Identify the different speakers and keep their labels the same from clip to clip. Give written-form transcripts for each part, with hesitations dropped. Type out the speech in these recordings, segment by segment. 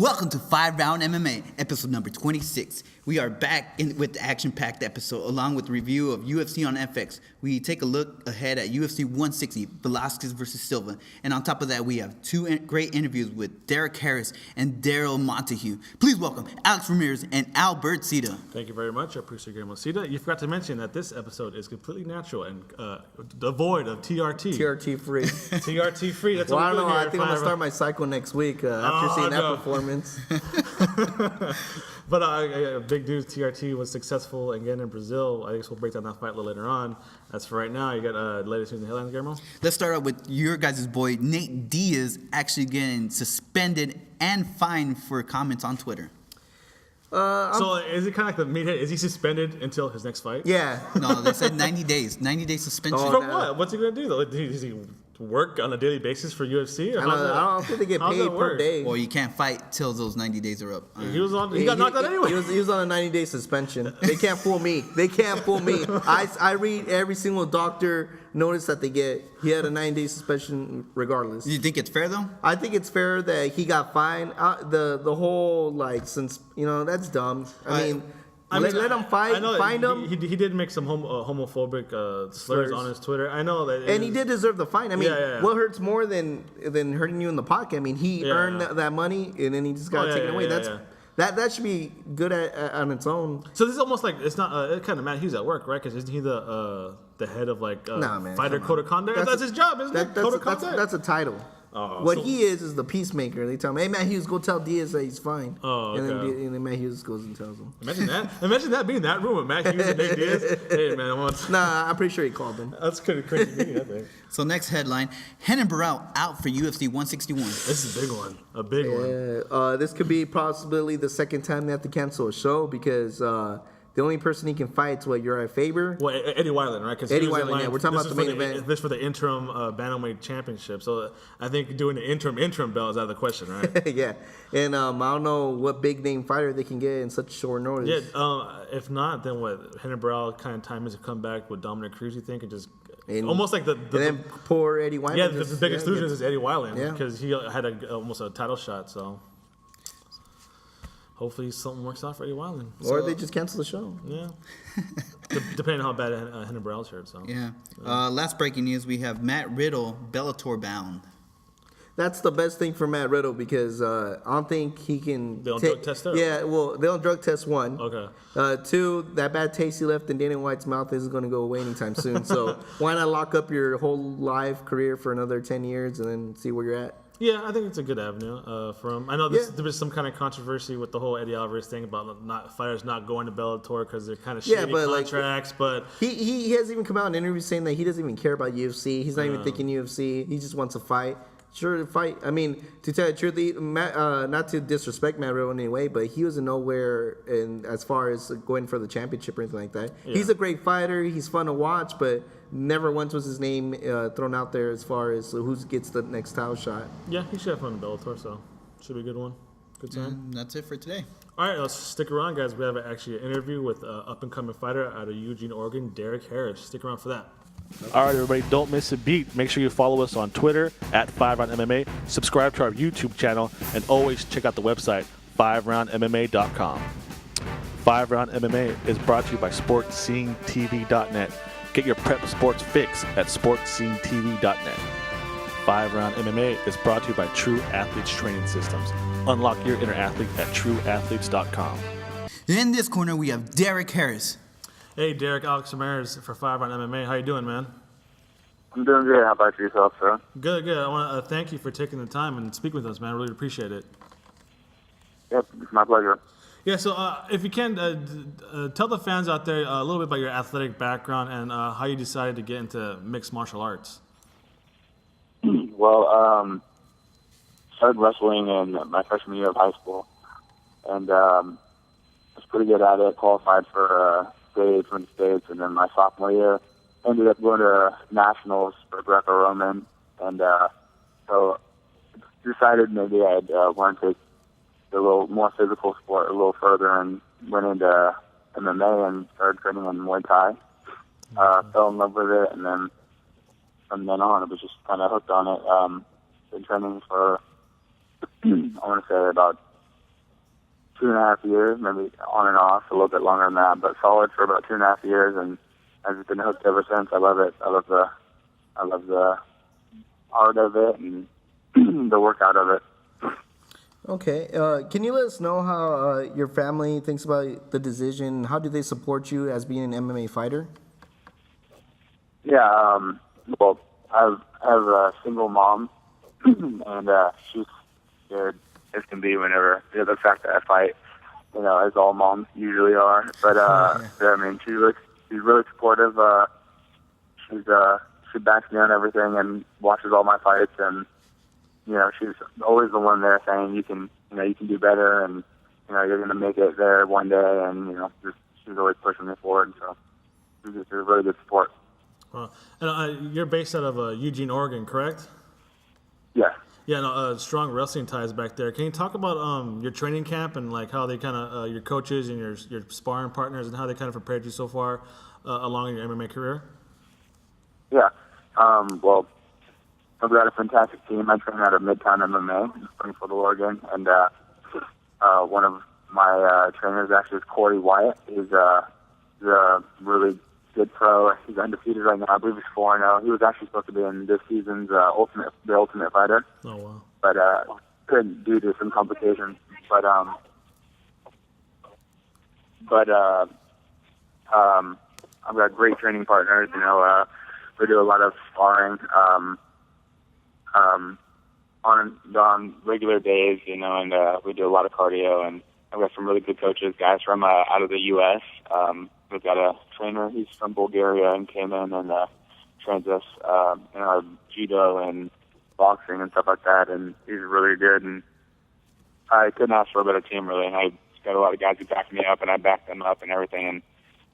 Speaker 1: Welcome to 5 Round MMA, episode number 26. We are back with the action-packed episode, along with a review of UFC on FX. We take a look ahead at UFC 160, Velasquez versus Silva. And on top of that, we have two great interviews with Derek Harris and Darrell Montague. Please welcome Alex Ramirez and Albert Cita.
Speaker 2: Thank you very much. I appreciate you, Cita. You forgot to mention that this episode is completely natural and devoid of TRT.
Speaker 3: TRT free.
Speaker 2: TRT free. That's
Speaker 3: well,
Speaker 2: what
Speaker 3: I don't know. I think I'm going to start
Speaker 2: my.
Speaker 3: my cycle next week after seeing that performance.
Speaker 2: But big news, TRT was successful again in Brazil. I guess we'll break down that fight a little later on. As for right now, you got the latest news in the headlines, Guillermo?
Speaker 1: Let's start out with your guys' boy, Nate Diaz, actually getting suspended and fined for comments on Twitter.
Speaker 2: So is it kind of like the meathead? Is he suspended until his next fight?
Speaker 3: Yeah.
Speaker 1: No, they said 90 days. 90-day suspension.
Speaker 2: From what? What's he going to do, though? Does he work on a daily basis for UFC? Or
Speaker 3: I don't think they get paid per day.
Speaker 1: Well, you can't fight till those 90 days are up.
Speaker 2: He got knocked out anyway.
Speaker 3: He was on a 90-day suspension. They can't fool me. They can't fool me. I read every single doctor notice that they get. He had a 90-day suspension regardless.
Speaker 1: Do you think it's fair, though?
Speaker 3: I think it's fair that he got fined. The whole, since, that's dumb. Let him fight.
Speaker 2: I know
Speaker 3: find him.
Speaker 2: He did make some homophobic slurs on his Twitter. I know that,
Speaker 3: and he did deserve the fine. What hurts more than hurting you in the pocket? He earned that money, and then he just got taken away. That should be good on its own.
Speaker 2: So this is almost like it's not. It's kind of Matt Hughes at work, right? Because isn't he the head of fighter code of conduct? That's his job, isn't it? Code of conduct.
Speaker 3: That's a title. He is the peacemaker. They tell him, "Hey, Matt Hughes, go tell Diaz that he's fine."
Speaker 2: Oh, okay.
Speaker 3: And then Matt Hughes goes and tells him.
Speaker 2: Imagine that being in that room with Matt Hughes and Nate Diaz. Hey, man,
Speaker 3: Nah, I'm pretty sure he called him.
Speaker 2: That's kind of crazy meeting, I think.
Speaker 1: So next headline, Renan Barão out for UFC 161.
Speaker 2: This is a big one. A big one.
Speaker 3: This could be possibly the second time they have to cancel a show because the only person he can fight is Uriah Faber.
Speaker 2: Well, Eddie Weiland, right?
Speaker 3: Eddie Weiland, yeah. We're talking about the main event.
Speaker 2: This for the interim bantamweight championship. So I think doing the interim belt is out of the question, right?
Speaker 3: Yeah. And I don't know what big name fighter they can get in such short notice.
Speaker 2: Yeah. If not, then what? Renan Barão kind of time is to come back with Dominic Cruz, you think, and just almost like and
Speaker 3: then poor Eddie Weiland.
Speaker 2: Yeah, the biggest loser is Eddie Weiland because he had almost a title shot. So. Hopefully something works out for Eddie Weiland.
Speaker 3: Or they just cancel the show.
Speaker 2: Yeah. Depending on how bad Renan Barão's hurt. So.
Speaker 1: Yeah. Last breaking news, we have Matt Riddle, Bellator bound.
Speaker 3: That's the best thing for Matt Riddle because I don't think he can...
Speaker 2: They don't drug test him?
Speaker 3: Yeah, well, they don't drug test, one.
Speaker 2: Okay.
Speaker 3: Two, that bad taste he left in Dana White's mouth isn't going to go away anytime soon. So why not lock up your whole life career for another 10 years and then see where you're at?
Speaker 2: Yeah, I think it's a good avenue for him. I know there was some kind of controversy with the whole Eddie Alvarez thing about fighters not going to Bellator because they're kind of shady contracts. But
Speaker 3: he hasn't even come out in interviews saying that he doesn't even care about UFC. He's not even thinking UFC. He just wants to fight. Sure, to fight. To tell you the truth, not to disrespect Matt Riddle in any way, but he was nowhere as far as going for the championship or anything like that. Yeah. He's a great fighter. He's fun to watch, but never once was his name thrown out there as far as who gets the next title shot.
Speaker 2: Yeah, he should have fun in Bellator, so should be a good one. Good time.
Speaker 1: And that's it for today.
Speaker 2: All right, let's stick around, guys. We have actually an interview with up-and-coming fighter out of Eugene, Oregon, Derek Harris. Stick around for that.
Speaker 4: All right, everybody, don't miss a beat. Make sure you follow us on Twitter at 5RoundMMA, subscribe to our YouTube channel, and always check out the website, 5RoundMMA.com. 5RoundMMA is brought to you by SportsScene.tv.net. Get your prep sports fix at SportsScene.tv.net. 5RoundMMA is brought to you by True Athletes Training Systems. Unlock your inner athlete at TrueAthletes.com.
Speaker 1: In this corner, we have Derek Harris.
Speaker 2: Hey, Derek, Alex Ramirez for 5 Round MMA. How you doing, man?
Speaker 5: I'm doing good. How about yourself, sir?
Speaker 2: Good. I want to thank you for taking the time and speaking with us, man. I really appreciate it.
Speaker 5: Yep, it's my pleasure.
Speaker 2: Yeah, so if you can, tell the fans out there a little bit about your athletic background and how you decided to get into mixed martial arts.
Speaker 5: Well, started wrestling in my freshman year of high school, and was pretty good at it, qualified for state from the States, and then my sophomore year ended up going to nationals for Greco-Roman, and so decided maybe I'd want to take a little more physical sport a little further and went into MMA and started training in Muay Thai. Fell in love with it, and then from then on, it was just kind of hooked on it. Been training for, I want to say about 2.5 years, maybe on and off, a little bit longer than that, but solid for about 2.5 years, and I've just been hooked ever since. I love it. I love the art of it and the workout of it.
Speaker 3: Okay. Can you let us know how your family thinks about the decision? How do they support you as being an MMA fighter?
Speaker 5: Yeah, well, I have a single mom, and she's scared as can be whenever, the fact that I fight, as all moms usually are. But, I mean, she's really supportive. She backs me on everything and watches all my fights, and, she's always the one there saying, you can do better, and, you're going to make it there one day, and, she's always pushing me forward, so she's just a really good support.
Speaker 2: And you're based out of Eugene, Oregon, correct?
Speaker 5: Yeah.
Speaker 2: Yeah, no, strong wrestling ties back there. Can you talk about your training camp and like how they kind of your coaches and your sparring partners and how they kind of prepared you so far along in your MMA career?
Speaker 5: Yeah. Well, I've got a fantastic team. I train out of Midtown MMA in Springfield, Oregon, and one of my trainers actually is Corey Wyatt. He's a really good pro. He's undefeated right now. I believe he's 4-0. He was actually supposed to be in this season's The Ultimate Fighter.
Speaker 2: Oh, wow.
Speaker 5: But couldn't due to some complications. But I've got great training partners. We do a lot of sparring on regular days. And we do a lot of cardio. And I've got some really good coaches, guys from out of the U.S. We've got a trainer. He's from Bulgaria and came in and trains us in our judo and boxing and stuff like that. And he's really good. And I couldn't ask for a better team, really. And I got a lot of guys who back me up, and I back them up and everything.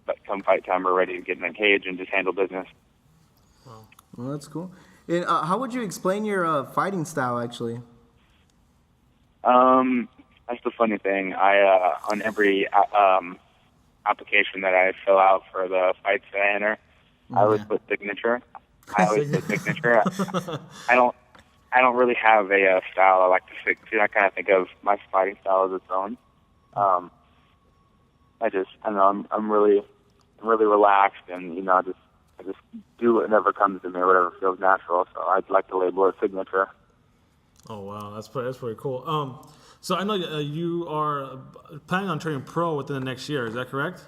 Speaker 5: But come fight time, we're ready to get in the cage and just handle business.
Speaker 3: Wow. Well, that's cool. And, how would you explain your fighting style, actually?
Speaker 5: That's the funny thing. I on every application that I fill out for the fights that I enter, I always put signature. I don't really have a style. I like to kind of think of my fighting style as its own. I'm really relaxed, and I just do whatever comes to me, whatever feels natural. So I'd like to label it signature.
Speaker 2: Oh wow, that's pretty cool. So I know you are planning on turning pro within the next year. Is that correct?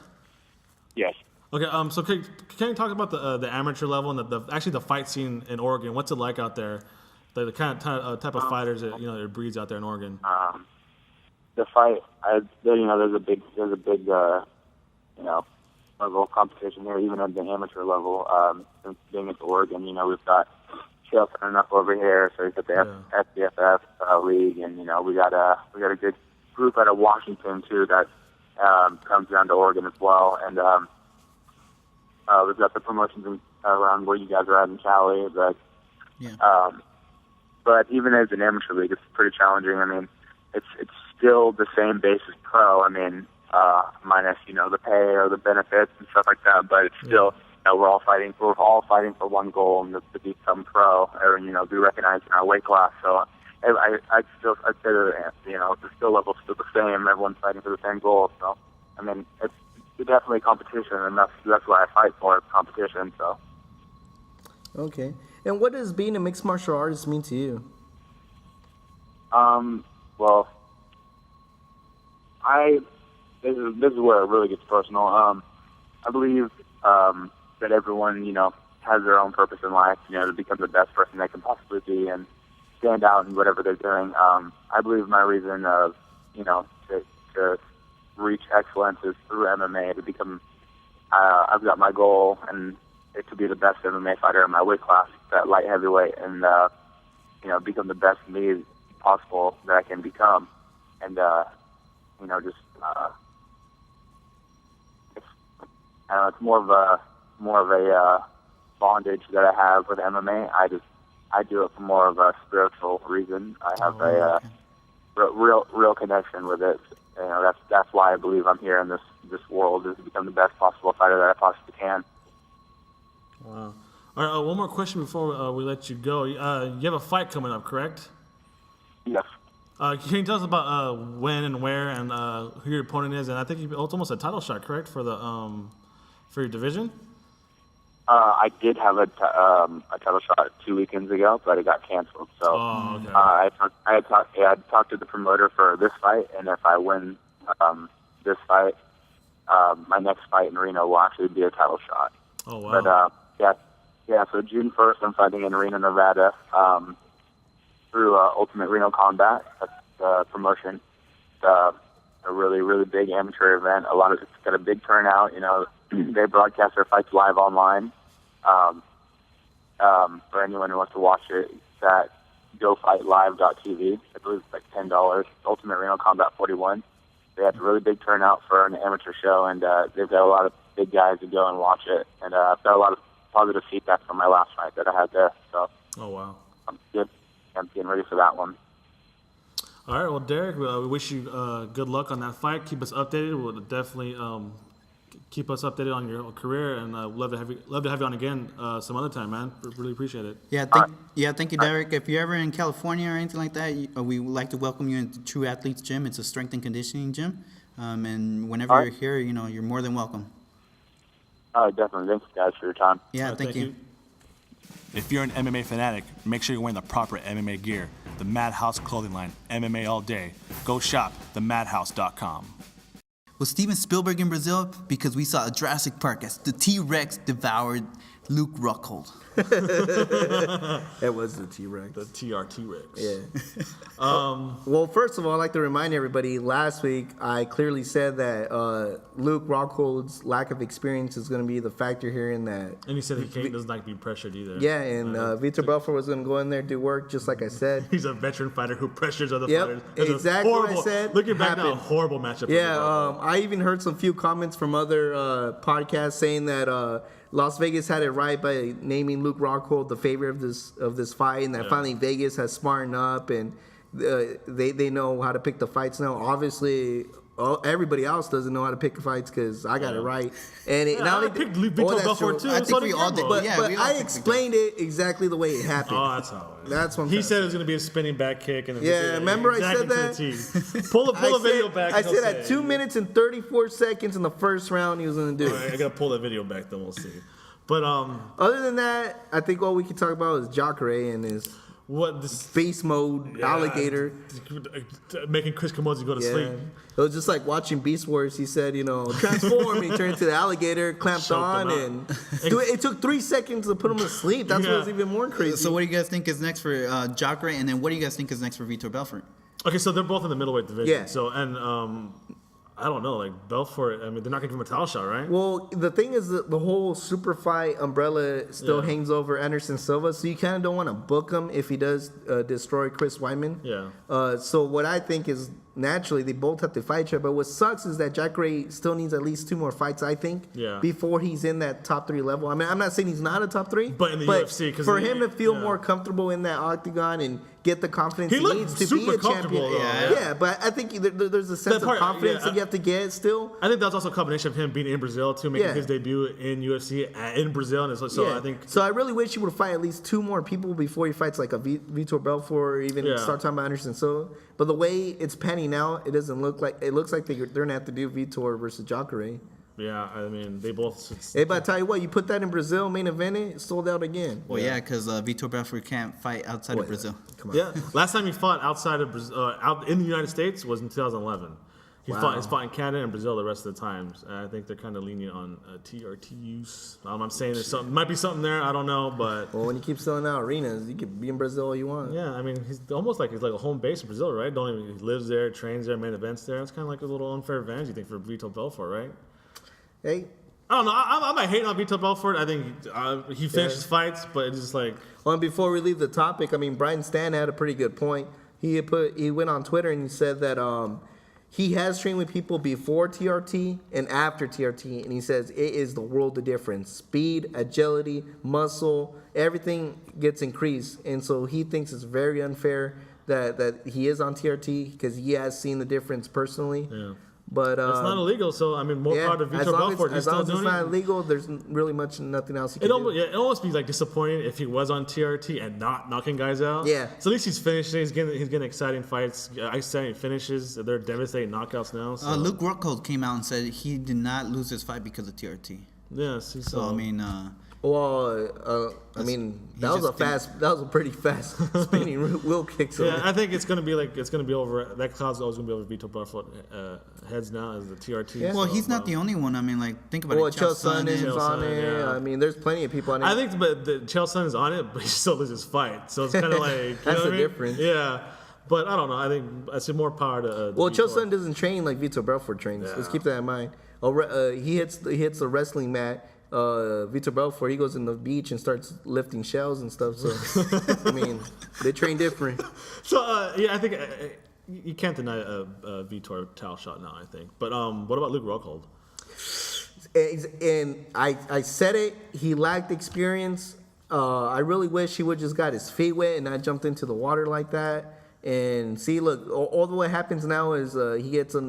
Speaker 5: Yes.
Speaker 2: Okay. So can you talk about the amateur level and the fight scene in Oregon? What's it like out there? The kind of type of fighters that it breeds out there in Oregon.
Speaker 5: The fight, there's a big level of competition here, even at the amateur level. Since being at Oregon, we've got Chael turning up over here, so we've got the SBFF league, and we got a good group out of Washington too that comes down to Oregon as well, and we've got the promotions around where you guys are at in Cali, but even as an amateur league, it's pretty challenging. I mean, it's still the same base as pro. I mean, minus the pay or the benefits and stuff like that, but it's still we're all fighting for one goal, and to become pro or be recognized in our weight class. So I'd say that the skill level's still the same. Everyone's fighting for the same goal. So I mean, it's definitely competition, and that's why I fight for competition. So.
Speaker 3: Okay. And what does being a mixed martial artist mean to you?
Speaker 5: Well, this is where it really gets personal. I believe that everyone, has their own purpose in life, to become the best person they can possibly be and stand out in whatever they're doing. I believe my reason of, to reach excellence is through MMA, to become, I've got my goal, and it to be the best MMA fighter in my weight class, that light heavyweight, and, become the best me possible that I can become. And, it's more of a bondage that I have with MMA. I do it for more of a spiritual reason. I have a real connection with it. That's why I believe I'm here in this world, is to become the best possible fighter that I possibly can.
Speaker 2: Wow. All right, one more question before we let you go. You have a fight coming up, correct?
Speaker 5: Yes.
Speaker 2: Can you tell us about when and where and who your opponent is? And I think it's almost a title shot, correct, for the for your division?
Speaker 5: I did have a title shot 2 weekends ago, but it got canceled. So
Speaker 2: okay.
Speaker 5: I had talked to the promoter for this fight, and if I win this fight, my next fight in Reno will actually be a title shot.
Speaker 2: Oh wow!
Speaker 5: But so June 1st, I'm fighting in Reno, Nevada, through Ultimate Reno Combat. That's the promotion. It's a really, really big amateur event. It's got a big turnout. You know, they broadcast their fights live online. For anyone who wants to watch it, it's at gofightlive.tv. I believe it's like $10. Ultimate Reno Combat 41. They have a really big turnout for an amateur show, and they've got a lot of big guys to go and watch it. And I've got a lot of positive feedback from my last fight that I had there. So,
Speaker 2: oh wow,
Speaker 5: I'm good. I'm getting ready for that one.
Speaker 2: All right, well, Derek, we wish you good luck on that fight. Keep us updated. We'll definitely keep us updated on your career, and love to have you on again some other time, man. Really appreciate it.
Speaker 1: Thank you, Derek. If you're ever in California or anything like that, we would like to welcome you into True Athletes Gym. It's a strength and conditioning gym, and whenever you're here, you're more than welcome.
Speaker 5: Definitely. Thanks, guys, for your time.
Speaker 1: Yeah, thank you.
Speaker 4: If you're an MMA fanatic, make sure you're wearing the proper MMA gear. The Madhouse clothing line, MMA all day. Go shop themadhouse.com.
Speaker 1: Was Steven Spielberg in Brazil? Because we saw a Jurassic Park as the T-Rex devoured Luke Rockhold.
Speaker 3: That was the T-Rex.
Speaker 2: The TRT Rex.
Speaker 3: Yeah. Well, first of all, I'd like to remind everybody, last week I clearly said that Luke Rockhold's lack of experience is going to be the factor here in that.
Speaker 2: And he said he doesn't like to be pressured either.
Speaker 3: Yeah, and Vitor Belfort was going to go in there, do work, just like I said.
Speaker 2: He's a veteran fighter who pressures other fighters.
Speaker 3: Yep, exactly what I said.
Speaker 2: Looking back now,
Speaker 3: happened.
Speaker 2: a horrible matchup.
Speaker 3: Yeah, I even heard some few comments from other podcasts saying that Las Vegas had it right by naming Luke Rockhold the favorite of this fight, and that finally Vegas has smartened up and they know how to pick the fights now. Obviously, everybody else doesn't know how to pick fights because I got it right. And
Speaker 2: I picked Vitor Belfort too.
Speaker 1: I think we all did.
Speaker 3: But
Speaker 1: we all
Speaker 3: I explained it exactly the way it happened.
Speaker 2: Oh, that's how it is.
Speaker 3: That's what
Speaker 2: he said it was going to be a spinning back kick. And
Speaker 3: remember I said that?
Speaker 2: Pull a video back.
Speaker 3: I said at 2 minutes and 34 seconds in the first round he was going to do it.
Speaker 2: I got to pull that video back, then we'll see. But
Speaker 3: other than that, I think all we can talk about is Jacare and his beast mode alligator
Speaker 2: making Chris Camozzi go to sleep.
Speaker 3: It was just like watching Beast Wars. He said, transform. He turned into the alligator, clamped on, and it took 3 seconds to put him to sleep. That's what was even more crazy.
Speaker 1: So what do you guys think is next for Jacare, and then what do you guys think is next for Vitor Belfort?
Speaker 2: Okay, so they're both in the middleweight division.
Speaker 3: Yeah.
Speaker 2: So I don't know, like Belfort. I mean, they're not going to give him a title shot, right?
Speaker 3: Well, the thing is that the whole super fight umbrella still hangs over Anderson Silva, so you kind of don't want to book him if he does destroy Chris Weidman.
Speaker 2: Yeah.
Speaker 3: So what I think is naturally they both have to fight each other. But what sucks is that Jacare still needs at least 2 more fights, I think, before he's in that top 3 level. I mean, I'm not saying he's not a top 3,
Speaker 2: but in the UFC,
Speaker 3: for him to feel more comfortable in that octagon and get the confidence he needs to be a champion. Yeah, but I think there's a sense of confidence that you have to get still.
Speaker 2: I think that's also a combination of him being in Brazil too, making his debut in UFC in Brazil, and I think.
Speaker 3: So I really wish he would fight at least 2 more people before he fights like a Vitor Belfort or even start talking about Anderson Silva. But the way it's panning out, it doesn't look like they're gonna have to do Vitor versus Jacare.
Speaker 2: Yeah, I mean, they both.
Speaker 3: Hey, but I tell you what, you put that in Brazil, main event, it sold out again.
Speaker 1: Well, because Vitor Belfort can't fight outside of Brazil.
Speaker 3: Come on.
Speaker 2: Yeah, last time he fought outside of Brazil, out in the United States was in 2011. He's fought in Canada and Brazil the rest of the times. And I think they're kind of lenient on TRT use. I'm saying there's something, might be something there. I don't know, but
Speaker 3: well, when you keep selling out arenas, you can be in Brazil all you want.
Speaker 2: Yeah, I mean, he's almost like a home base in Brazil, right? He lives there, trains there, main events there. It's kind of like a little unfair advantage, you think, for Vitor Belfort, right?
Speaker 3: Hey.
Speaker 2: I don't know. I'm not hating on Vitor Belfort. I think he finishes fights, but it's just like.
Speaker 3: Well, and before we leave the topic, I mean, Brian Stan had a pretty good point. He went on Twitter and he said that he has trained with people before TRT and after TRT, and he says it is the world of difference. Speed, agility, muscle, everything gets increased, and so he thinks it's very unfair that he is on TRT because he has seen the difference personally.
Speaker 2: Yeah.
Speaker 3: But
Speaker 2: It's not illegal, so I mean, more part of Vitor Belfort.
Speaker 3: As long as it's not illegal, there's really nothing else he can do.
Speaker 2: It almost be like disappointing if he was on TRT and not knocking guys out.
Speaker 3: Yeah.
Speaker 2: So at least he's finishing. He's getting exciting fights, exciting finishes. They're devastating knockouts now. So.
Speaker 1: Luke Rockhold came out and said he did not lose his fight because of TRT.
Speaker 2: Yes.
Speaker 1: So I mean.
Speaker 3: Well, I mean, that was a pretty fast spinning wheel kick. So
Speaker 2: yeah, I think it's gonna be over. That cloud's always gonna be over Vitor Belfort heads now as the TRT.
Speaker 3: Yeah.
Speaker 1: Well, he's not the only one. I mean, like think about
Speaker 3: well,
Speaker 1: it.
Speaker 3: Chael Sonnen is on it.
Speaker 2: Yeah.
Speaker 3: I mean, there's plenty of people on it.
Speaker 2: I think, but Chael Sonnen is on it, but he still loses his fight. So it's kind of like
Speaker 3: That's the
Speaker 2: the
Speaker 3: difference.
Speaker 2: Yeah. But I don't know. I think I see more power to.
Speaker 3: Well, Chael Sonnen doesn't train like Vitor Belfort trains. Let's keep that in mind. He hits the wrestling mat. Vitor Belfort, he goes in the beach and starts lifting shells and stuff. So, I mean, they train different.
Speaker 2: So, I think you can't deny a Vitor towel shot now, I think. But what about Luke Rockhold?
Speaker 3: And I said it, he lacked experience. I really wish he would just got his feet wet and not jumped into the water like that. And see, look, all what happens now is he gets a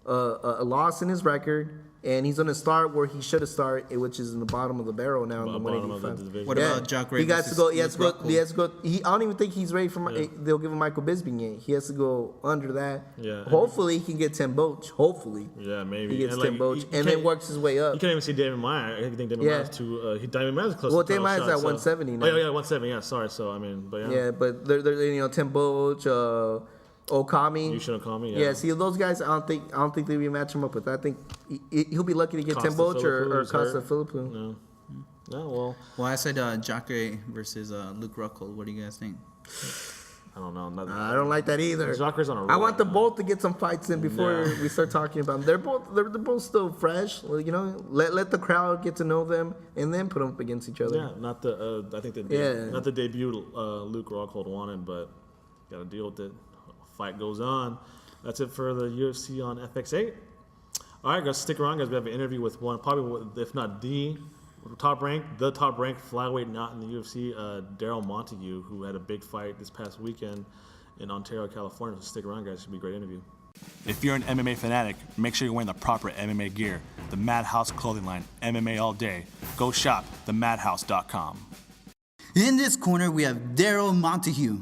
Speaker 3: loss in his record. And he's gonna start where he should have started, which is in the bottom of the barrel now in the 185.
Speaker 1: What about Jock Ray?
Speaker 3: He has to go. He has to go. I don't even think he's ready for. They'll give him Michael Bisping yet. He has to go under that.
Speaker 2: Yeah.
Speaker 3: Hopefully he can get Tim Boach. Hopefully.
Speaker 2: Yeah, maybe
Speaker 3: He gets Tim Boach and then works his way up.
Speaker 2: You can't even see David Meyer. I think David Meyer's too. David Meyer's close.
Speaker 3: Well,
Speaker 2: to
Speaker 3: David Meyer's at 170 now.
Speaker 2: Oh yeah, 170. Yeah, sorry. So I mean, but yeah.
Speaker 3: Yeah, but they're Tim Boach, Okami.
Speaker 2: You should have called me.
Speaker 3: Yeah, see those guys. I don't think they match him up with. I think he'll be lucky to get Tim Boach or Costa Philippou.
Speaker 2: No. No,
Speaker 1: well, I said Jock Ray versus Luke Rockhold. What do you guys think?
Speaker 2: I don't know.
Speaker 3: I don't like that either.
Speaker 2: Jock Ray's on a roll.
Speaker 3: I want them both to get some fights in before we start talking about them. They're both still fresh. You know, let the crowd get to know them and then put them up against each other.
Speaker 2: Yeah, not the not the debut Luke Rockhold wanted, but got to deal with it. Fight goes on. That's it for the UFC on FX8. All right, guys, stick around, guys. We have an interview with one, probably, if not the top ranked flyweight not in the UFC, Darrell Montague, who had a big fight this past weekend in Ontario, California. So stick around, guys. It should be a great interview.
Speaker 4: If you're an MMA fanatic, make sure you're wearing the proper MMA gear. The Madhouse clothing line, MMA all day. Go shop themadhouse.com.
Speaker 1: In this corner, we have Darrell Montague.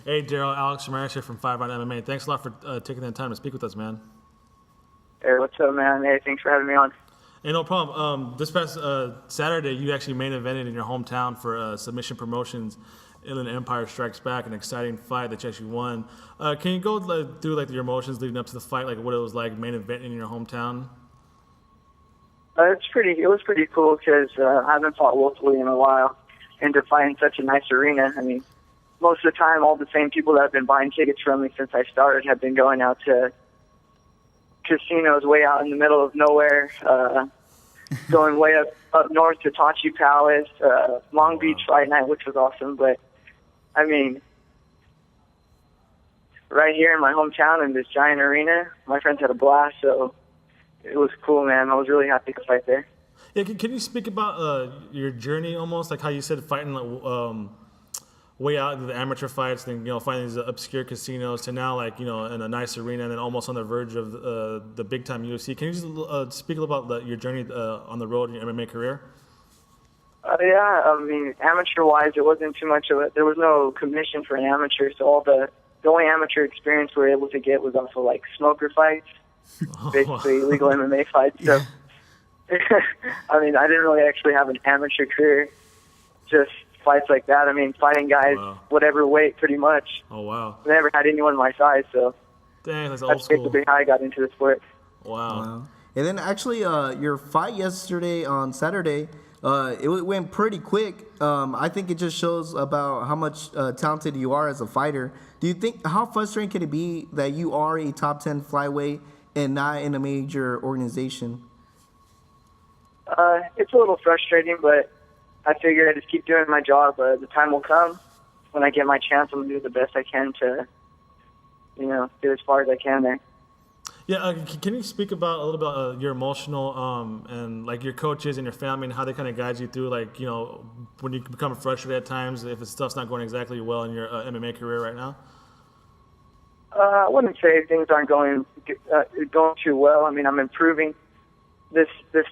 Speaker 2: Hey, Darrell, Alex Ramirez here from FiveRoundMMA. Thanks a lot for taking the time to speak with us, man.
Speaker 6: Hey, what's up, man? Hey, thanks for having me on.
Speaker 2: Hey, no problem. This past Saturday, you actually main evented in your hometown for Submission Promotions, Inland Empire Strikes Back, an exciting fight that you actually won. Can you go through your emotions leading up to the fight, like what it was like main eventing in your hometown?
Speaker 6: It was pretty cool because I haven't fought locally in a while, and to fight in such a nice arena. I mean, most of the time, all the same people that have been buying tickets from me since I started have been going out to casinos way out in the middle of nowhere, going way up north to Tachi Palace, Long Beach Fight Night, which was awesome. But, I mean, right here in my hometown in this giant arena, my friends had a blast, so it was cool, man. I was really happy to fight there.
Speaker 2: Yeah, can you speak about your journey almost, like how you said fighting way out into the amateur fights, then finding these obscure casinos to now in a nice arena and then almost on the verge of the big time UFC. Can you just speak a little about your journey on the road in your MMA career?
Speaker 6: Yeah, I mean, amateur-wise, it wasn't too much of it. There was no commission for an amateur, so the only amateur experience we were able to get was also smoker fights, basically illegal MMA fights. So, I mean, I didn't really actually have an amateur career, just fights like that. I mean, fighting guys whatever weight, pretty much.
Speaker 2: Oh, wow.
Speaker 6: I never had anyone my size, so
Speaker 2: dang, that's old school.
Speaker 6: basically how I got into the sport.
Speaker 2: Wow.
Speaker 3: And then actually, your fight yesterday on Saturday, it went pretty quick. I think it just shows about how much talented you are as a fighter. Do you think, how frustrating can it be that you are a top 10 flyweight and not in a major organization?
Speaker 6: It's a little frustrating, but I figure I just keep doing my job. The time will come when I get my chance. I'm going to do the best I can to, get as far as I can there.
Speaker 2: Yeah, can you speak about a little bit about your emotional and your coaches and your family and how they kind of guide you through, when you become frustrated at times if stuff's not going exactly well in your MMA career right now?
Speaker 6: I wouldn't say things aren't going too well. I mean, I'm improving. This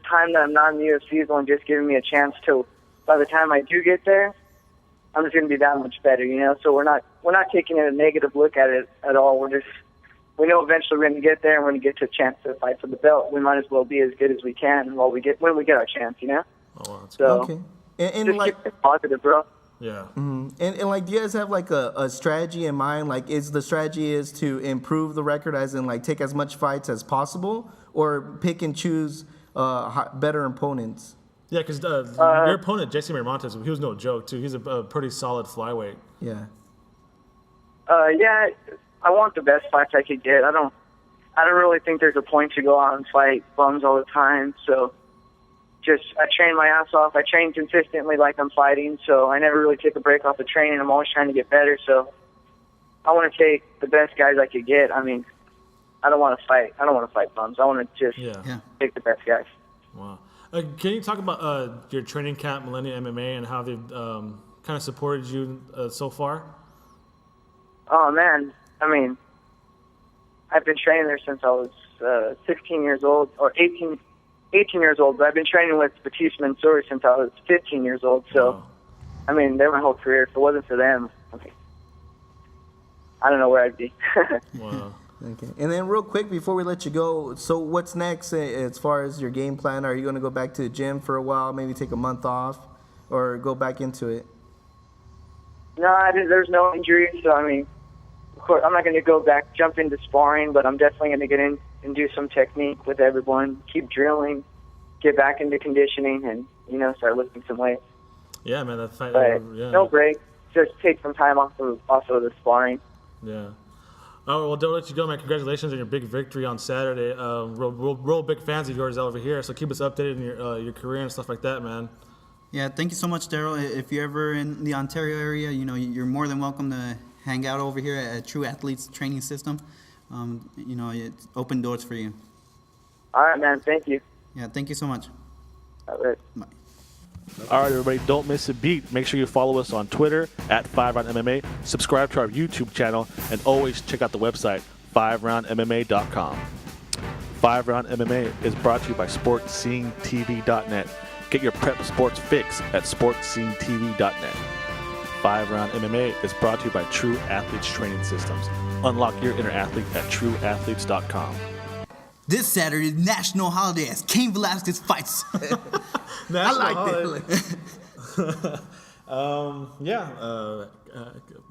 Speaker 6: time that I'm not in the UFC is only just giving me a chance to. By the time I do get there, I'm just going to be that much better, you know. So we're not taking a negative look at it at all. We know eventually we're going to get there, and we're going to get to a chance to fight for the belt. We might as well be as good as we can when we get our chance, you know.
Speaker 2: Oh, wow, that's
Speaker 6: so
Speaker 3: Okay. And
Speaker 6: just
Speaker 3: like,
Speaker 6: keep it positive, bro.
Speaker 2: yeah.
Speaker 3: and like, do you guys have like a strategy in mind? Like, is the strategy is to improve the record, as in like take as much fights as possible, or pick and choose better opponents?
Speaker 2: Yeah, because your opponent, Darrell Montague, he was no joke too. He's a pretty solid flyweight.
Speaker 3: Yeah.
Speaker 6: Yeah, I want the best fights I could get. I don't really think there's a point to go out and fight bums all the time. So I train my ass off. I train consistently like I'm fighting, so I never really take a break off the training. I'm always trying to get better, so I want to take the best guys I could get. I mean, I don't want to fight bums. I want to just take the best guys.
Speaker 2: Wow. Can you talk about your training camp, Millennium MMA, and how they've kind of supported you so far?
Speaker 6: Oh, man. I mean, I've been training there since I was 16 years old, or 18 years old, but I've been training with Batista and Mansouri since I was 15 years old. So,
Speaker 2: Wow.
Speaker 6: I mean, they're my whole career. If it wasn't for them, I don't know where I'd be.
Speaker 2: Wow.
Speaker 3: Okay. And then real quick before we let you go, so what's next as far as your game plan? Are you going to go back to the gym for a while, maybe take a month off, or go back into it?
Speaker 6: No, there's no injuries, so I mean, of course, I'm not going to jump into sparring, but I'm definitely going to get in and do some technique with everyone, keep drilling, get back into conditioning, and, you know, start lifting some weights.
Speaker 2: Yeah, man, that fight.
Speaker 6: But no break, just take some time off of the sparring.
Speaker 2: Yeah. Oh, well, don't let you go, man. Congratulations on your big victory on Saturday. Real big fans of yours over here, so keep us updated in your career and stuff like that, man.
Speaker 1: Yeah, thank you so much, Darrell. If you're ever in the Ontario area, you know, you're more than welcome to hang out over here at True Athletes Training System. You know, it's open doors for you.
Speaker 6: All right, man. Thank you.
Speaker 1: Yeah, thank you so much.
Speaker 6: All right.
Speaker 1: Bye.
Speaker 4: All right, everybody, don't miss a beat. Make sure you follow us on Twitter at FiveRoundMMA, subscribe to our YouTube channel, and always check out the website, FiveRoundMMA.com. 5RoundMMA is brought to you by SportsScene.tv.net. Get your prep sports fix at SportsScene.tv.net. 5RoundMMA is brought to you by True Athletes Training Systems. Unlock your inner athlete at TrueAthletes.com.
Speaker 1: This Saturday, national holiday as Cain Velasquez fights.
Speaker 3: I like that.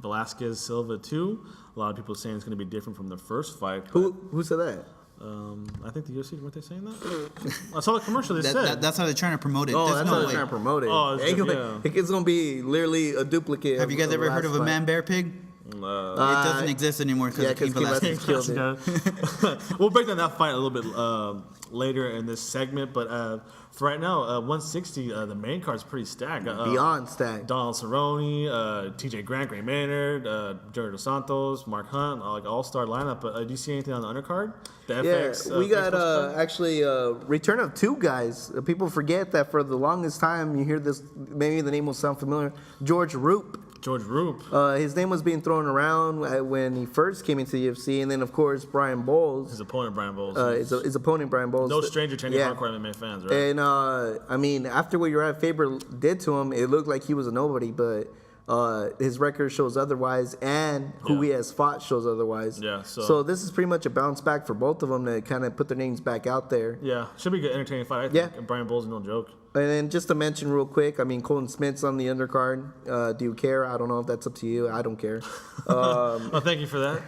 Speaker 2: Velasquez Silva 2. A lot of people saying it's going to be different from the first fight.
Speaker 3: Who said that?
Speaker 2: I think the UFC, weren't they saying that? I saw the commercial. They said
Speaker 1: That's how they're trying to promote it.
Speaker 3: Oh,
Speaker 1: There's
Speaker 3: that's
Speaker 1: no
Speaker 3: how they're
Speaker 1: way.
Speaker 3: trying to promote it.
Speaker 2: Oh,
Speaker 3: It's going to be literally a duplicate.
Speaker 1: Have you guys ever heard of a man-bear pig? It doesn't exist anymore because of Cain Velasquez.
Speaker 3: killed it.
Speaker 2: We'll break down that fight a little bit later in this segment, but for right now, 160, the main card's pretty stacked.
Speaker 3: Beyond stacked.
Speaker 2: Donald Cerrone, TJ Grant, Gray Maynard, Jared Dos Santos, Mark Hunt, like all-star lineup. But do you see anything on the undercard? The FX,
Speaker 3: we got
Speaker 2: card?
Speaker 3: actually return of two guys. People forget that for the longest time, you hear this, maybe the name will sound familiar, George Roop.
Speaker 2: George Roop.
Speaker 3: His name was being thrown around when he first came into the UFC, and then of course Brian Bowles.
Speaker 2: His opponent, Brian Bowles.
Speaker 3: His opponent, Brian Bowles.
Speaker 2: No stranger to any hardcore MMA fans, right?
Speaker 3: And I mean, after what Uriah Faber did to him, it looked like he was a nobody, but his record shows otherwise, and who he has fought shows otherwise.
Speaker 2: Yeah.
Speaker 3: So this is pretty much a bounce back for both of them to kind of put their names back out there.
Speaker 2: Yeah, should be a good, entertaining fight. I think.
Speaker 3: Yeah.
Speaker 2: And Brian Bowles is no joke.
Speaker 3: And then just to mention real quick, I mean, Colton Smith's on the undercard. Do you care? I don't know if that's up to you. I don't care.
Speaker 2: Well, thank you for that.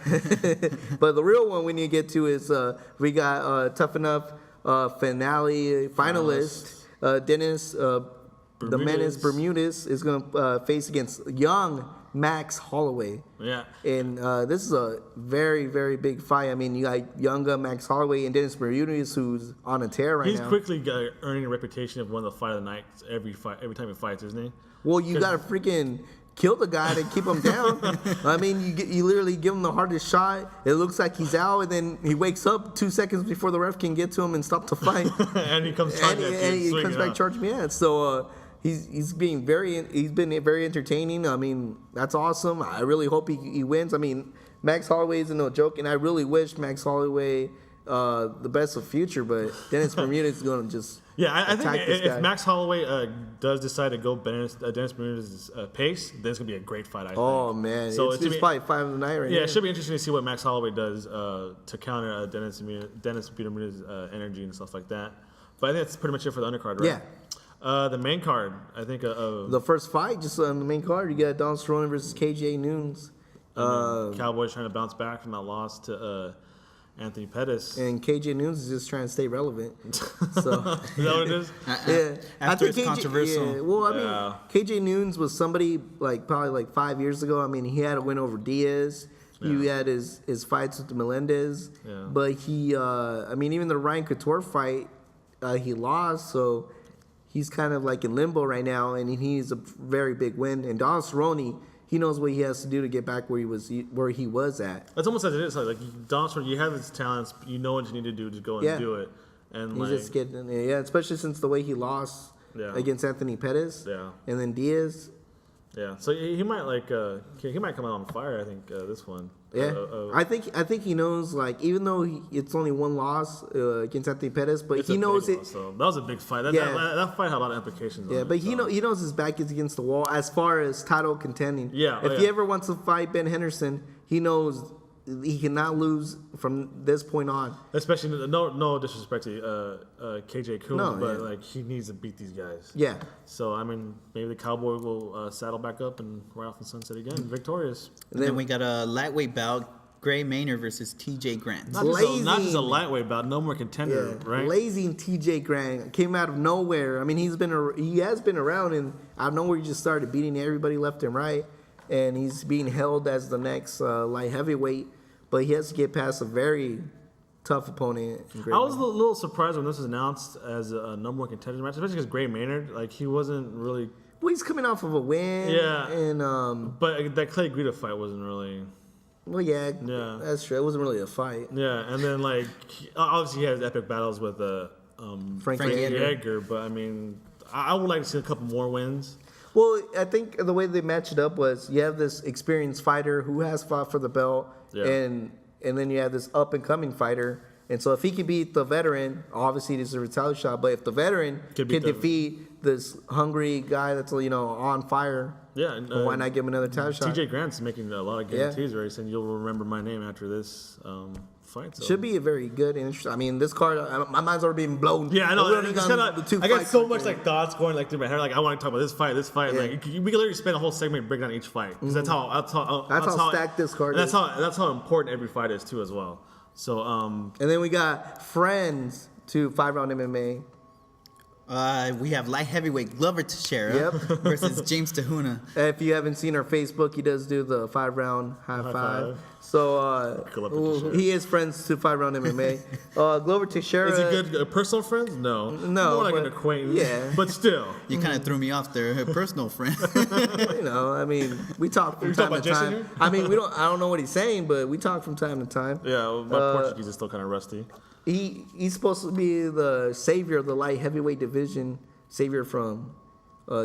Speaker 3: But the real one we need to get to is we got Tough Enough finalist Dennis the Menace Bermudez is going to face against young Max Holloway.
Speaker 2: Yeah.
Speaker 3: And this is a very, very big fight. I mean, you got younger Max Holloway and Dennis Bermudez, who's on a tear right now.
Speaker 2: He's quickly earning a reputation of one of the fight of the night every time he fights, isn't he?
Speaker 3: Well, you got to freaking kill the guy to keep him down. I mean, you literally give him the hardest shot. It looks like he's out, and then he wakes up 2 seconds before the ref can get to him and stop the fight.
Speaker 2: And he comes charging at you,
Speaker 3: and he
Speaker 2: swinging
Speaker 3: comes back
Speaker 2: out.
Speaker 3: charging me at. So he's been very entertaining. I mean, that's awesome. I really hope he wins. I mean, Max Holloway isn't no joke, and I really wish Max Holloway the best of future, but Dennis Bermudez is going to just
Speaker 2: I think
Speaker 3: attack this guy.
Speaker 2: if Max Holloway does decide to go Dennis Bermudez's pace, then it's going to be a great fight, I think.
Speaker 3: Oh, man.
Speaker 2: So
Speaker 3: it's probably 5 of the night right now.
Speaker 2: Yeah, it should be interesting to see what Max Holloway does to counter Dennis Bermudez's energy and stuff like that. But I think that's pretty much it for the undercard, right?
Speaker 3: Yeah.
Speaker 2: The main card, I think.
Speaker 3: The first fight, just on the main card, you got Donald Cerrone versus KJ Noons.
Speaker 2: Cowboys trying to bounce back from that loss to Anthony Pettis.
Speaker 3: And KJ Noons is just trying to stay relevant. So
Speaker 2: Is that what it is?
Speaker 3: yeah,
Speaker 1: After it's controversial.
Speaker 3: Yeah, well, I mean, KJ Noons was somebody probably 5 years ago. I mean, he had a win over Diaz. He had his fights with Melendez, but he, I mean, even the Ryan Couture fight, he lost. So he's kind of like in limbo right now, and he needs a very big win. And Donald Cerrone, he knows what he has to do to get back where he was at.
Speaker 2: That's almost as it is. Like Donald Cerrone, you have his talents. You know what you need to do to go and do it. And
Speaker 3: He's just getting especially since the way he lost against Anthony Pettis.
Speaker 2: Yeah.
Speaker 3: And then Diaz.
Speaker 2: Yeah. So he might he might come out on fire. I think this one.
Speaker 3: Yeah. I think he knows, like, even though it's only one loss against Anthony Pettis, but he knows it.
Speaker 2: So that was a big fight. That fight had a lot of implications.
Speaker 3: Yeah,
Speaker 2: on
Speaker 3: but
Speaker 2: it,
Speaker 3: he knows his back is against the wall as far as title contending.
Speaker 2: Yeah.
Speaker 3: If he ever wants to fight Ben Henderson, he knows he cannot lose from this point on.
Speaker 2: Especially no disrespect to KJ Coons, but
Speaker 3: yeah.
Speaker 2: he needs to beat these guys.
Speaker 3: Yeah.
Speaker 2: So I mean, maybe the Cowboy will saddle back up and ride off the sunset again, victorious.
Speaker 1: And then we got a lightweight bout, Gray Maynard versus TJ Grant.
Speaker 2: Not just a lightweight bout, no more contender, right?
Speaker 3: Blazing TJ Grant came out of nowhere. I mean, he has been around, and out of nowhere he just started beating everybody left and right, and he's being held as the next light heavyweight, but he has to get past a very tough opponent.
Speaker 2: I was a little surprised when this was announced as a number one contender match, especially because Gray Maynard, he wasn't really.
Speaker 3: Well, he's coming off of a win.
Speaker 2: Yeah.
Speaker 3: And
Speaker 2: but that Clay Guida fight wasn't really.
Speaker 3: Well, yeah, that's true. It wasn't really a fight.
Speaker 2: Yeah, and then obviously he has epic battles with
Speaker 3: Frankie
Speaker 2: Edgar, but I mean, I would like to see a couple more wins.
Speaker 3: Well, I think the way they matched it up was you have this experienced fighter who has fought for the belt, and then you have this up and coming fighter. And so if he can beat the veteran, obviously this is a retaliation shot. But if the veteran can defeat this hungry guy that's on fire, why not give him another title shot?
Speaker 2: TJ Grant's making a lot of guarantees where he's saying you'll remember my name after this fight. So.
Speaker 3: Should be a very good and interesting. I mean, this card, my mind's already been blown.
Speaker 2: Yeah, I know. I got so much
Speaker 3: right
Speaker 2: thoughts going through my head. I want to talk about this fight.
Speaker 3: Yeah.
Speaker 2: We can literally spend a whole segment breaking down each fight because that's how
Speaker 3: stacked this card
Speaker 2: is.
Speaker 3: is.
Speaker 2: That's how important every fight is too as well. So
Speaker 3: and then we got friends to 5-Round MMA.
Speaker 1: We have light heavyweight Glover Teixeira versus James Tahuna.
Speaker 3: If you haven't seen our Facebook, he does do the 5-round high five. So he is friends to 5-Round MMA. Glover Teixeira.
Speaker 2: Is he good personal friends? No. More like an acquaintance.
Speaker 3: Yeah.
Speaker 2: But still.
Speaker 1: You kind of threw me off there. Her personal friend.
Speaker 3: I mean, we talk from time to time. I mean, I don't know what he's saying, but we talk from time to time.
Speaker 2: Yeah, my Portuguese is still kind of rusty.
Speaker 3: He's supposed to be the savior of the light heavyweight division, savior from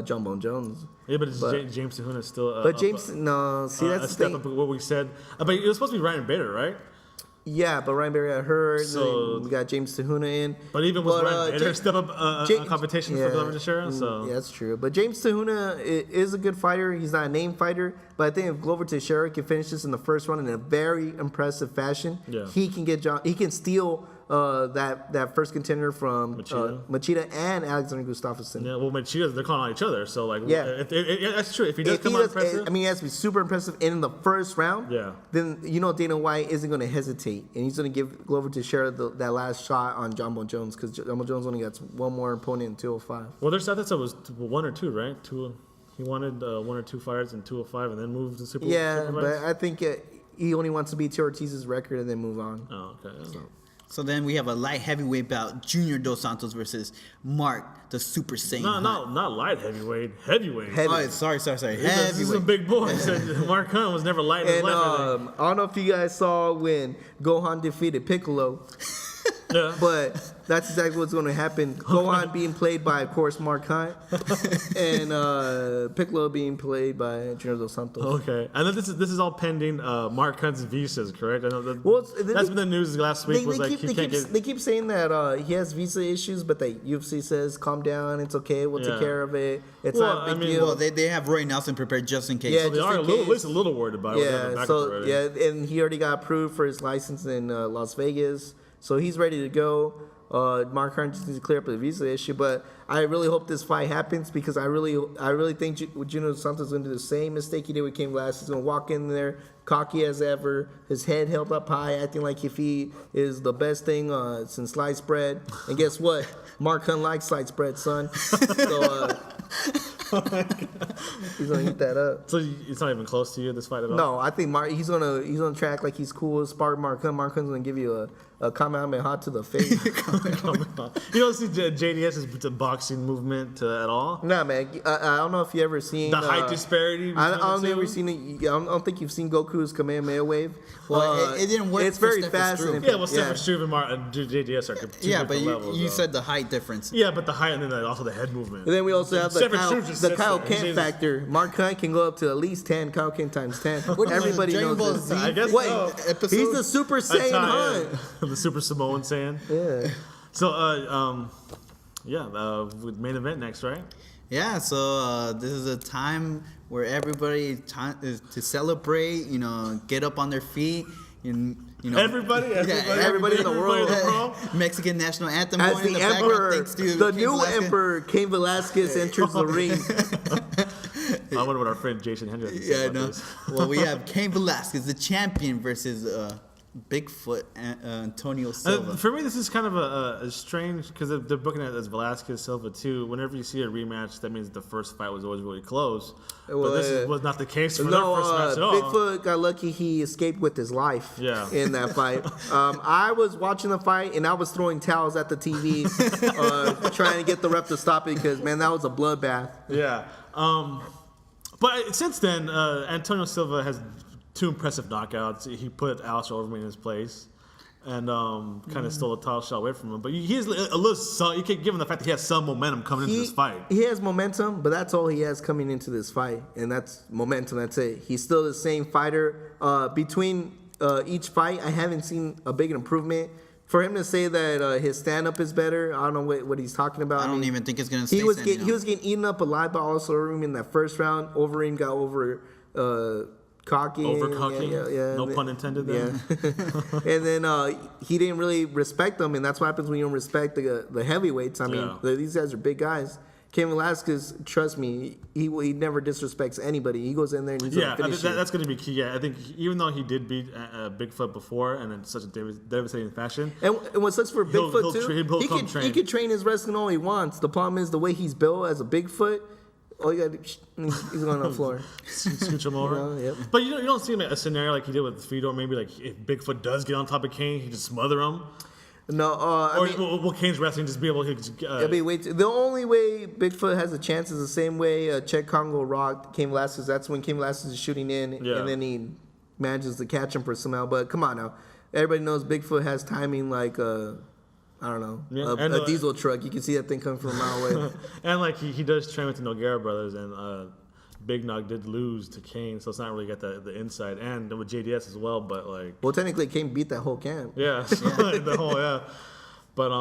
Speaker 3: John Bone Jones.
Speaker 2: Yeah, but James Tahuna is still.
Speaker 3: But James, that's the
Speaker 2: step
Speaker 3: thing.
Speaker 2: up what we said. But it was supposed to be Ryan Bader, right?
Speaker 3: Yeah, but Ryan Bader got hurt.
Speaker 2: So
Speaker 3: we got James Tahuna in.
Speaker 2: But even with Ryan Bader step up competition for Glover Teixeira. So
Speaker 3: yeah, that's true. But James Tahuna is a good fighter. He's not a named fighter. But I think if Glover Teixeira can finish this in the first round in a very impressive fashion, he can get He can steal that first contender from Machida and Alexander Gustafsson.
Speaker 2: Yeah, well, Machida, they're calling on each other. So that's true. If he does come out impressive,
Speaker 3: he has to be super impressive in the first round.
Speaker 2: Yeah.
Speaker 3: Then Dana White isn't going to hesitate, and he's going to give Glover Teixeira that last shot on John Bone Jones because John Bone Jones only got one more opponent in 205.
Speaker 2: Well, I thought it was 1 or 2, right? He wanted 1 or 2 fights in 205 and then moved to super.
Speaker 3: Yeah, but I think he only wants to beat Ortiz's record and then move on.
Speaker 2: Oh, okay. Yeah.
Speaker 1: So then we have a light heavyweight bout, Junior Dos Santos versus Mark, the Super Saiyan.
Speaker 2: No, not light heavyweight. Heavyweight.
Speaker 1: Oh, sorry.
Speaker 2: This is a big boy. Mark Hunt was never light in his life.
Speaker 3: I don't know if you guys saw when Gohan defeated Piccolo.
Speaker 2: Yeah.
Speaker 3: But that's exactly what's going to happen. Gohan being played by, of course, Mark Hunt, and Piccolo being played by Junior Dos Santos.
Speaker 2: Okay, and then this is all pending Mark Hunt's visas, correct? I know
Speaker 3: Well,
Speaker 2: that's been the news last week.
Speaker 3: They keep saying that he has visa issues, but the UFC says, calm down, it's okay, we'll take care of it. It's not a big deal.
Speaker 1: Well, they have Roy Nelson prepared just in case.
Speaker 3: Yeah,
Speaker 2: So they
Speaker 3: just
Speaker 2: are
Speaker 3: in
Speaker 2: at least
Speaker 3: case.
Speaker 2: a little worried about it.
Speaker 3: And he already got approved for his license in Las Vegas, so he's ready to go. Mark Hunt just needs to clear up the visa issue, but I really hope this fight happens because I really think Junior Santos is going to do the same mistake he did with Cain Velasquez. He's going to walk in there cocky as ever, his head held up high, acting like if he is the best thing since sliced bread. And guess what? Mark Hunt likes sliced bread, son. So he's gonna eat that up.
Speaker 2: So it's not even close to you, this fight at all?
Speaker 3: No, I think he's gonna track like he's cool. Spar Mark Hunt. Mark Hunt's gonna give you a Kamehameha to the face.
Speaker 2: You don't see JDS's boxing movement at all?
Speaker 3: Nah, man. I don't know if you ever seen
Speaker 2: The height disparity.
Speaker 3: I don't ever seen it. I don't think you've seen Goku's Kamehameha wave.
Speaker 1: Well, it didn't work.
Speaker 3: It's
Speaker 1: for
Speaker 3: very
Speaker 1: Stefan
Speaker 3: fast.
Speaker 1: Struve.
Speaker 3: And
Speaker 2: Yeah, well, Stefan Struve and JDS are two
Speaker 1: But
Speaker 2: different levels.
Speaker 1: you
Speaker 2: though.
Speaker 1: said the height difference.
Speaker 2: Yeah, but the height and then also the head movement.
Speaker 3: And then we also have
Speaker 2: Stefan Struve just sits
Speaker 3: Kyle
Speaker 2: there.
Speaker 3: Kent factor. Mark Hunt can go up to at least 10. Kyle Kent times 10. Everybody
Speaker 1: Dragon Ball
Speaker 3: knows
Speaker 1: Z
Speaker 3: this.
Speaker 2: I guess
Speaker 3: Wait,
Speaker 2: so.
Speaker 1: Episode?
Speaker 3: he's the Super Saiyan Hunt.
Speaker 2: The Super Samoan Saiyan.
Speaker 3: Yeah.
Speaker 2: So, with main event next, right?
Speaker 1: Yeah, so this is a time where everybody is to celebrate, get up on their feet, and
Speaker 2: Everybody in the world.
Speaker 1: Mexican national anthem
Speaker 3: As
Speaker 1: going in
Speaker 3: the
Speaker 1: the
Speaker 3: emperor,
Speaker 1: background, thanks to
Speaker 3: the
Speaker 1: Cain
Speaker 3: new
Speaker 1: Velasquez.
Speaker 3: emperor, Cain Velasquez, enters the ring.
Speaker 2: I wonder what our friend Jason Henry has to say
Speaker 1: Yeah,
Speaker 2: about
Speaker 1: no.
Speaker 2: this.
Speaker 1: Well, we have Cain Velasquez, the champion, versus Bigfoot Antonio Silva.
Speaker 2: For me, this is kind of a strange, because they're booking it as Velasquez Silva too. Whenever you see a rematch, that means the first fight was always really close. But this was not the case for their first match at all.
Speaker 3: Bigfoot got lucky he escaped with his life in that fight. I was watching the fight, and I was throwing towels at the TV, trying to get the ref to stop it, because, man, that was a bloodbath.
Speaker 2: Yeah. But since then, Antonio Silva has 2 impressive knockouts. He put Alistair Overeem in his place and kind of stole a title shot away from him. But he has a little. You can give him the fact that he has some momentum coming into this fight.
Speaker 3: He has momentum, but that's all he has coming into this fight, and that's momentum. That's it. He's still the same fighter. Between each fight, I haven't seen a big improvement. For him to say that his stand-up is better, I don't know what he's talking about.
Speaker 1: I don't even think it's going to stay
Speaker 3: he was
Speaker 1: standing
Speaker 3: he was getting eaten up alive by Overeem in that first round. Overeem got cocky.
Speaker 2: Overcocking?
Speaker 3: Yeah.
Speaker 2: No pun intended there.
Speaker 3: Yeah. And then he didn't really respect them, and that's what happens when you don't respect the heavyweights. I mean, these guys are big guys. Cain Velasquez, trust me, he never disrespects anybody. He goes in there and he's going to finish it.
Speaker 2: That's going to be key. Yeah, I think even though he did beat Bigfoot before and in such a devastating fashion.
Speaker 3: And what sucks for Bigfoot, too, he can train his wrestling all he wants. The problem is the way he's built as a Bigfoot, all you got to he's going on the floor.
Speaker 2: Scooch him over.
Speaker 3: Yep.
Speaker 2: But you don't see him a scenario like he did with Fedor. Maybe like if Bigfoot does get on top of Cain, he just smother him.
Speaker 3: No,
Speaker 2: will Cain's wrestling just be able to?
Speaker 3: The only way Bigfoot has a chance is the same way Czech Congo rocked Cain Velasquez. That's when Cain Velasquez is shooting in, and then he manages to catch him for somehow. But come on now, everybody knows Bigfoot has timing like I don't know, a diesel truck. You can see that thing coming from a mile away.
Speaker 2: And like he does train with the Nogueira brothers, and Big Nog did lose to Cain, so it's not really got the inside, and with JDS as well. But like,
Speaker 3: well, technically, Cain beat that whole camp.
Speaker 2: Yeah, the whole But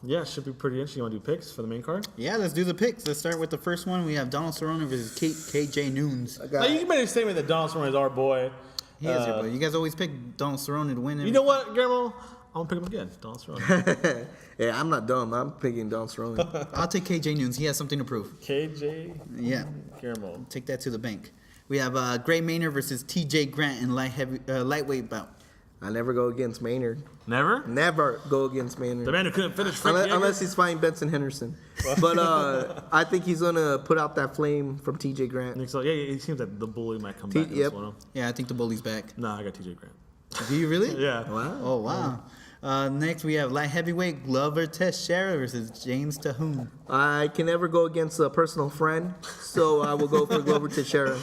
Speaker 2: it should be pretty interesting. You want to do picks for the main card?
Speaker 1: Yeah, let's do the picks. Let's start with the first one. We have Donald Cerrone versus KJ Noons.
Speaker 2: Now, you can make a statement that Donald Cerrone is our boy.
Speaker 1: He is your boy. You guys always pick Donald Cerrone to win.
Speaker 2: You know what, Guillermo? I'm gonna pick him again, Donald Cerrone.
Speaker 3: Yeah, I'm not dumb. I'm picking Donald Cerrone.
Speaker 1: I'll take KJ Noons. He has something to prove.
Speaker 2: KJ.
Speaker 1: Yeah.
Speaker 2: Guillermo.
Speaker 1: Take that to the bank. We have Gray Maynard versus TJ Grant in lightweight bout.
Speaker 3: I never go against Maynard.
Speaker 2: Never?
Speaker 3: Never go against Maynard.
Speaker 2: The man who couldn't finish Frankie
Speaker 3: unless he's fighting Benson Henderson. But I think he's going to put out that flame from TJ Grant.
Speaker 2: I think so. Yeah, it seems like the bully might come back in this one.
Speaker 1: Yeah, I think the bully's back.
Speaker 2: Nah, I got TJ Grant.
Speaker 1: Do you really?
Speaker 2: Yeah.
Speaker 3: Wow.
Speaker 1: Oh, wow. Next, we have light heavyweight Glover Teixeira versus James Tahoon.
Speaker 3: I can never go against a personal friend, so I will go for Glover Teixeira.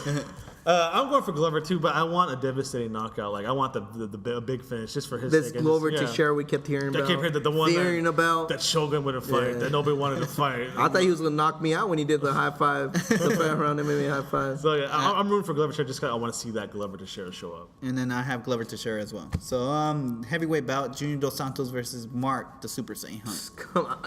Speaker 2: I'm going for Glover too, but I want a devastating knockout. Like I want the big finish just for his
Speaker 3: This
Speaker 2: sake. And
Speaker 3: Glover
Speaker 2: just-
Speaker 3: Teixeira we kept hearing about.
Speaker 2: I kept hearing the one
Speaker 3: about.
Speaker 2: that Shogun wouldn't fight,
Speaker 3: Yeah.
Speaker 2: that nobody wanted to fight.
Speaker 3: I thought he was gonna knock me out when he did the high five, the 5 round MMA high five.
Speaker 2: So yeah, I'm rooting for Glover Teixeira just because I want to see that Glover Teixeira show up.
Speaker 1: And then I have Glover Teixeira as well. So heavyweight bout: Junior Dos Santos versus Mark the Super Saiyan Hunt.
Speaker 3: Come on,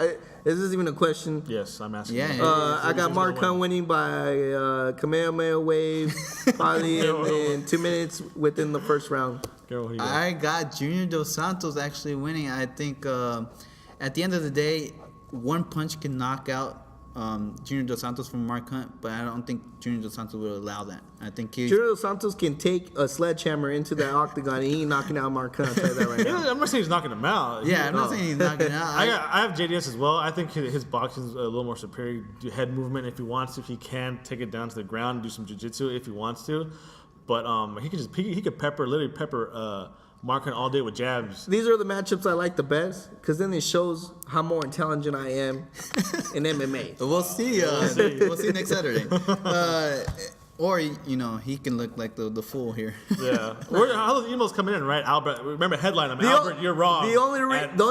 Speaker 3: is this even a question?
Speaker 2: Yes, I'm asking.
Speaker 1: Yeah,
Speaker 2: you.
Speaker 3: I got
Speaker 2: Who's
Speaker 3: Mark
Speaker 2: gonna
Speaker 3: Hunt
Speaker 2: win?
Speaker 3: winning by Kamehameha wave, probably in 2 minutes within the first round.
Speaker 2: Girl, who you got?
Speaker 1: I got Junior Dos Santos actually winning. I think at the end of the day, one punch can knock out Junior Dos Santos from Mark Hunt, but I don't think Junior Dos Santos will allow that. I think he.
Speaker 3: Junior Dos Santos can take a sledgehammer into that octagon and he ain't knocking out Mark Hunt. I'll tell you that right now.
Speaker 2: Yeah, I'm not saying he's knocking him out.
Speaker 1: Yeah, I'm not saying he's knocking out.
Speaker 2: I have JDS as well. I think his boxing is a little more superior. Do head movement if he wants to. He can take it down to the ground and do some jiu-jitsu if he wants to. But he could literally pepper Mark Hunt all day with jabs.
Speaker 3: These are the matchups I like the best because then it shows how more intelligent I am in MMA.
Speaker 1: We'll see. We'll see next Saturday. Or he can look like the fool here.
Speaker 2: Yeah. How those emails coming in, right? Albert, remember headline them. Albert, you're wrong.
Speaker 3: The only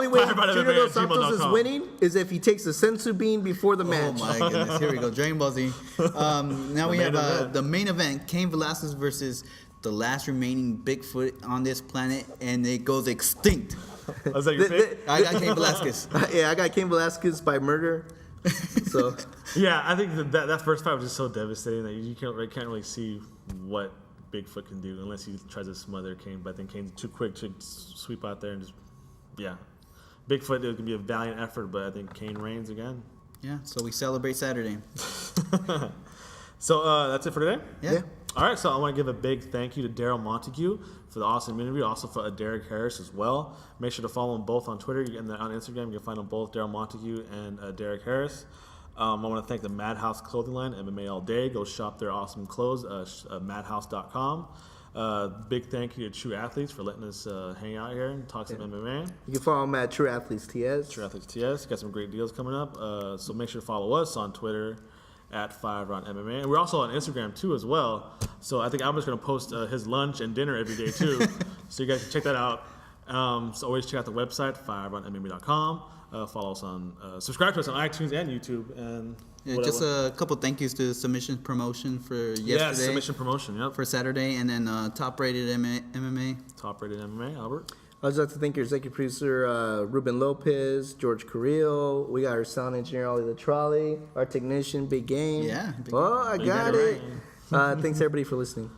Speaker 3: way Junior Dos Santos is winning is if he takes a sensu bean before the match.
Speaker 1: Oh my goodness! Here we go. Dragon Ball Z. Now we have the main event: Cain Velasquez versus the last remaining Bigfoot on this planet, and it goes extinct.
Speaker 2: Was that your pick?
Speaker 1: I got Cain Velasquez.
Speaker 3: Yeah, I got Cain Velasquez by murder. So
Speaker 2: Yeah, I think that first fight was just so devastating that you can't really see what Bigfoot can do unless he tries to smother Cain. But I think Cain's too quick to sweep out there and just, yeah. Bigfoot, it can be a valiant effort, but I think Cain reigns again.
Speaker 1: Yeah. So we celebrate Saturday.
Speaker 2: So that's it for today?
Speaker 1: Yeah.
Speaker 2: All right, so I want to give a big thank you to Darrell Montague for the awesome interview, also for Derek Harris as well. Make sure to follow them both on Twitter and on Instagram. You can find them both, Darrell Montague and Derek Harris. I want to thank the Madhouse Clothing Line, MMA All Day. Go shop their awesome clothes, madhouse.com. Big thank you to True Athletes for letting us hang out here and talk some MMA.
Speaker 3: you can follow him at True Athletes TS.
Speaker 2: True Athletes TS. Got some great deals coming up. So make sure to follow us on Twitter at FiveRoundMMA. And we're also on Instagram too as well. So I think Albert's going to post his lunch and dinner every day too. So you guys can check that out. So always check out the website, FiveRoundMMA.com. Follow us on, subscribe to us on iTunes and YouTube. And
Speaker 1: Yeah,
Speaker 2: whatever.
Speaker 1: just a couple thank yous to Submission Promotion for yesterday.
Speaker 2: Yeah, submission promotion, yep.
Speaker 1: For Saturday, and then Top Rated MMA.
Speaker 2: Top rated MMA, Albert.
Speaker 3: I'd just like to thank your executive producer, Ruben Lopez, George Carrillo. We got our sound engineer, Ollie the Trolley, our technician, Big Game.
Speaker 1: Yeah, Big
Speaker 3: Oh, I
Speaker 1: Game.
Speaker 3: got
Speaker 1: You got it
Speaker 3: it. Thanks, everybody, for listening.